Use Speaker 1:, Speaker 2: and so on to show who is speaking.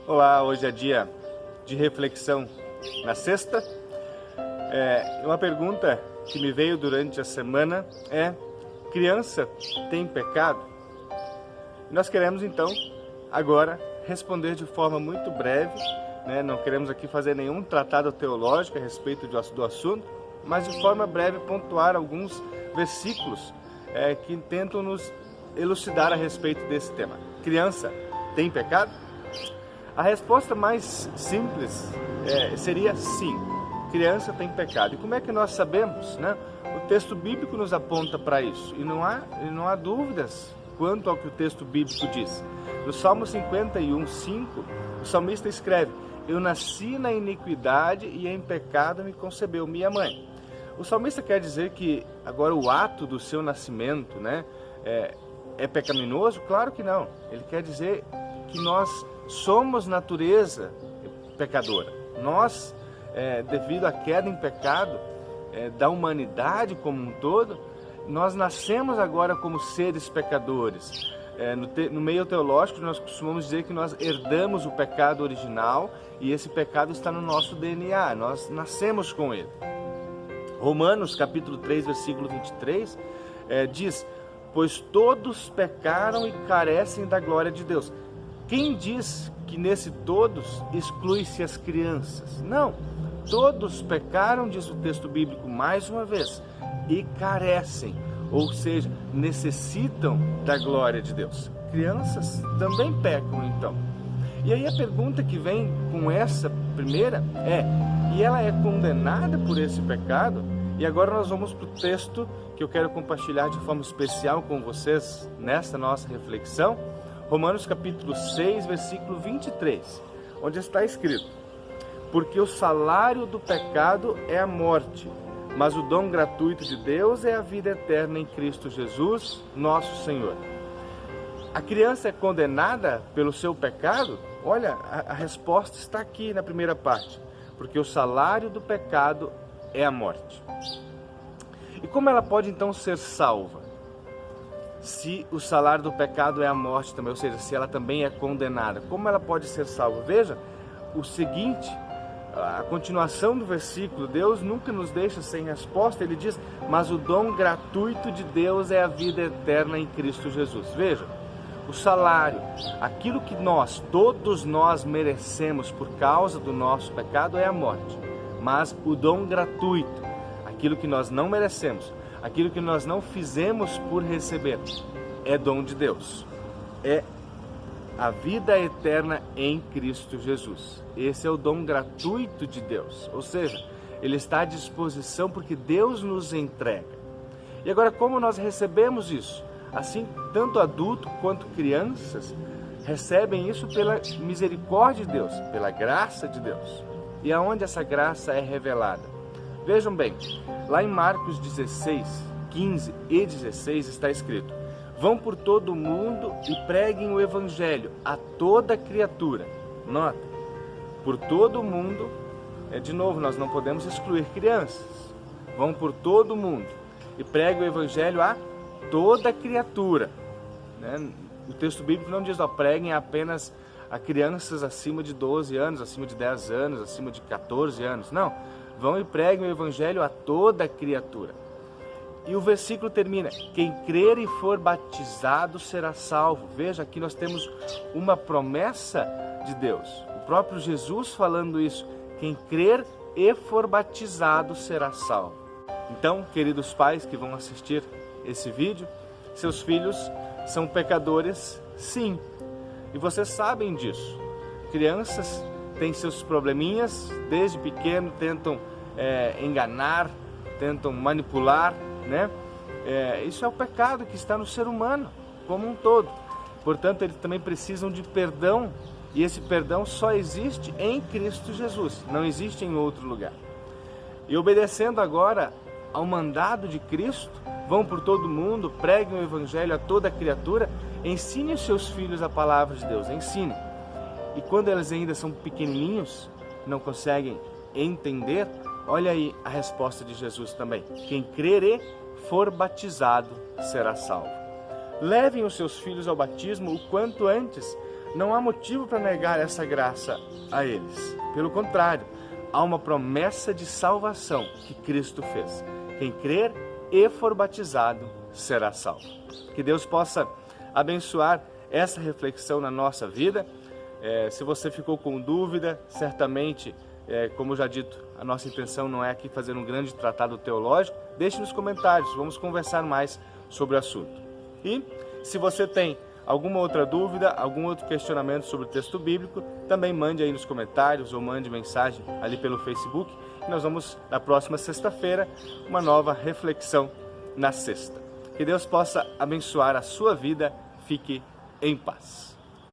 Speaker 1: Olá, hoje é dia de reflexão na sexta. Uma pergunta que me veio durante a semana é: criança tem pecado? Nós queremos então agora responder de forma muito breve, né? Não queremos aqui fazer nenhum tratado teológico a respeito do assunto, mas de forma breve pontuar alguns versículos que tentam nos elucidar a respeito desse tema. Criança tem pecado? A resposta mais simples seria sim, criança tem pecado. E como é que nós sabemos, né? O texto bíblico nos aponta para isso e não há dúvidas quanto ao que o texto bíblico diz. No Salmo 51:5, o salmista escreve: eu nasci na iniquidade e em pecado me concebeu minha mãe. O salmista quer dizer que agora o ato do seu nascimento, né, é pecaminoso? Claro que não. Ele quer dizer que nós somos natureza pecadora. Nós, devido à queda em pecado da humanidade como um todo, nós nascemos agora como seres pecadores. No meio teológico, nós costumamos dizer que nós herdamos o pecado original e esse pecado está no nosso DNA, nós nascemos com ele. Romanos capítulo 3, versículo 23, diz: pois todos pecaram e carecem da glória de Deus. Quem diz que nesse todos exclui-se as crianças? Não, todos pecaram, diz o texto bíblico mais uma vez, e carecem, ou seja, necessitam da glória de Deus. Crianças também pecam então. E aí a pergunta que vem com essa primeira e ela é condenada por esse pecado? E agora nós vamos para o texto que eu quero compartilhar de forma especial com vocês nesta nossa reflexão. Romanos capítulo 6, versículo 23, onde está escrito: porque o salário do pecado é a morte, mas o dom gratuito de Deus é a vida eterna em Cristo Jesus, nosso Senhor. A criança é condenada pelo seu pecado? Olha, a resposta está aqui na primeira parte: porque o salário do pecado é a morte. E como ela pode então ser salva? Se o salário do pecado é a morte também, ou seja, se ela também é condenada, como ela pode ser salva? Veja o seguinte, a continuação do versículo: Deus nunca nos deixa sem resposta. Ele diz: mas o dom gratuito de Deus é a vida eterna em Cristo Jesus. Veja, o salário, aquilo que todos nós merecemos por causa do nosso pecado é a morte. Mas o dom gratuito, aquilo que nós não merecemos, aquilo que nós não fizemos por receber, é dom de Deus. É a vida eterna em Cristo Jesus. Esse é o dom gratuito de Deus. Ou seja, ele está à disposição porque Deus nos entrega. E agora, como nós recebemos isso? Assim, tanto adultos quanto crianças recebem isso pela misericórdia de Deus, pela graça de Deus. E aonde essa graça é revelada? Vejam bem, lá em Marcos 16, 15 e 16 está escrito: vão por todo o mundo e preguem o evangelho a toda criatura. Nota, por todo o mundo, de novo, nós não podemos excluir crianças. Vão por todo o mundo e preguem o evangelho a toda criatura, né? O texto bíblico não diz: preguem apenas a crianças acima de 12 anos, acima de 10 anos, acima de 14 anos. Não, vão e preguem o evangelho a toda criatura. E o versículo termina: quem crer e for batizado será salvo. Veja, aqui nós temos uma promessa de Deus. O próprio Jesus falando isso: quem crer e for batizado será salvo. Então, queridos pais que vão assistir esse vídeo, seus filhos são pecadores, sim. E vocês sabem disso. Crianças têm seus probleminhas, desde pequeno tentam enganar, tentam manipular, né? Isso é o pecado que está no ser humano como um todo. Portanto, eles também precisam de perdão, e esse perdão só existe em Cristo Jesus, não existe em outro lugar. E obedecendo agora ao mandado de Cristo, vão por todo mundo, preguem o evangelho a toda criatura, ensine os seus filhos a palavra de Deus, ensine. E quando eles ainda são pequenininhos, não conseguem entender, olha aí a resposta de Jesus também: quem crer e for batizado será salvo. Levem os seus filhos ao batismo o quanto antes. Não há motivo para negar essa graça a eles. Pelo contrário, há uma promessa de salvação que Cristo fez. Quem crer e for batizado será salvo. Que Deus possa abençoar essa reflexão na nossa vida. Se você ficou com dúvida, certamente, como já dito, a nossa intenção não é aqui fazer um grande tratado teológico. Deixe nos comentários, vamos conversar mais sobre o assunto. E se você tem alguma outra dúvida, algum outro questionamento sobre o texto bíblico, também mande aí nos comentários ou mande mensagem ali pelo Facebook. E nós vamos, na próxima sexta-feira, uma nova reflexão na sexta. Que Deus possa abençoar a sua vida. Fique em paz.